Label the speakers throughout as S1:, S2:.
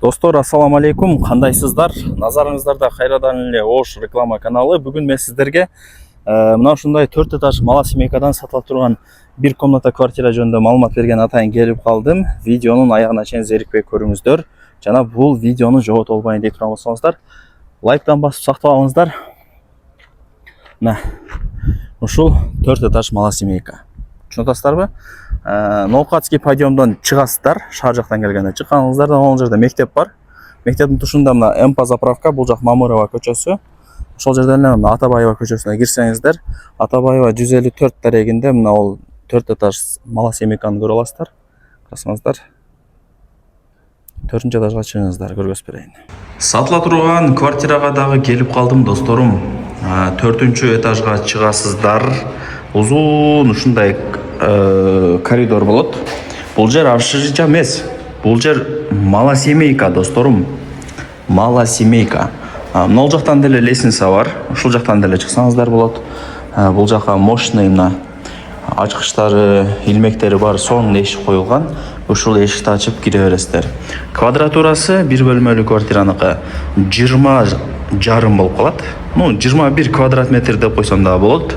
S1: Достор, ассаламу алейкум, кандайсыздар? Назарыңыздарда кайрадан эле Ош реклама каналы. Бүгүн мен сиздерге мына ушундай 4 этаж малосемейкадан сатыла турган бир комната квартира жөнүндө маалымат берген атайын келип калдым. Видеонун аягына чейин зерикпей көрүңүздөр. Жана бул видеону жогото болбойн деп турган болсоңуздар, лайктан басып сактап алыңыздар. Мына ушул 4 этаж малосемейка. Түшүнөтсүздарбы? Ноокатский подъемдон чыгасыздар, шаар жактан келгенде. Чыкканыңыздарда ал жерде мектеп бар. Мектептин тушунда мына МП заправка, бул жак Мамырова көчөсү. Ошол жерден эле мына Атабаева көчөсүнө кирсеңиздер, Атабаева 154 дарегинде мына ол 4 этаж малосемейканы көрө аласыздар. Карасаңыздар. 4 этажга чыгыңыздар, көргөзүп берейин. Сатыла турган квартирага дагы келип калдым, досторум. 4 этажга чыгасыздар. Узун ушундай коридор болот. Бул жер общежитие эмес. Бул жер малосемейка, досторум. Малосемейка. Мына жактан деле лестница бар. Ушул жактан деле чыксаңыздар болот. Бул жака мощный мына ачкычтары, илмектери бар, сонун эшик коюлган. Ушул эшикти ачып кире бересиздер. Квадратурасы 1 бөлмөлүү квартираныкы 20,5 болуп калат. 21 квадрат метр деп койсом да болот.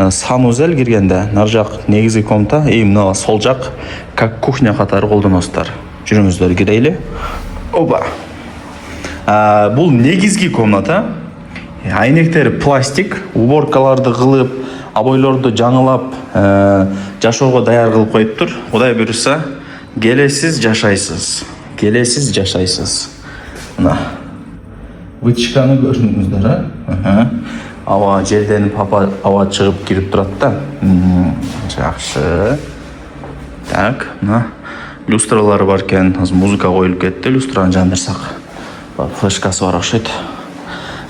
S1: Санузел киргенде, нар жак негизги комната, мына сол жак как кухня катары колдоносуздар. Жүрүңүздөр, кирейли. Опа. Бул негизги комната. Айнектери пластик, уборкаларды кылып, обойлорду жаңылап, жашоого даяр кылып коюптур. Кудай буйруса, келесиз жашайсыз. Келесиз жашайсыз. Мына вытяжканы көрдүңүздөр, Аба желденип, аба чыгып кирип турат да. Жакшы. Так, мына люстралары бар экен. Азыр музыка коюлуп кетти, люстраны жандырсак. Флешкасы бар окшойт.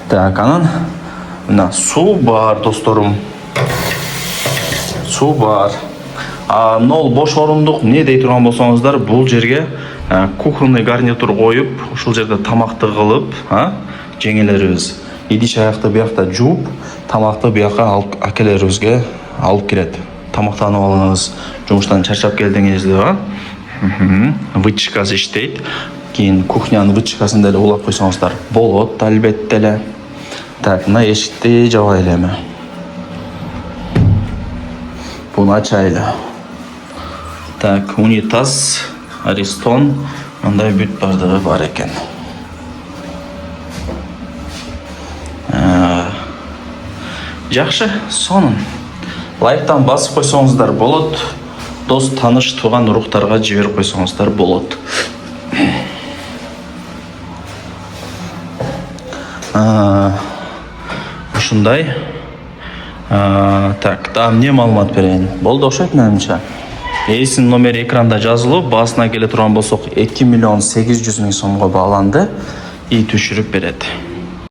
S1: Так, анан мына суу бар, досторум. Суу бар. Нол бош орундук эмне дей турган болсоңуздар, бул жерге кухонный гарнитур коюп, ушул жерде тамакты кылып, жеңелерибиз идиш аякты биякта жууп, тамакты бияка акелерибизге алып кирет. Тамактанып алыңыз, жумуштан чарчап келдиңизде, вытяжкасы иштейт. Кийин кухнянын вытяжкасын деле улап койсоңуздар болот, албетте эле. Так, мына эшикти жабайлы эми. Буну ачайлы. Так, унитаз, аристон, мындай бүт бардыгы бар экен. Жакшы, сонун. Лайктан басып койсоңуздар болот. Дос, таныш, тууган уруктарга жиберип койсоңуздар болот. Ушундай. Так, да эмне маалымат берейин? Болду окшойт менимче. Эсинин номери экранда жазылып, баасына келе турган болсок 2,8 миллион сомго бааланды. И түшүрүп берет.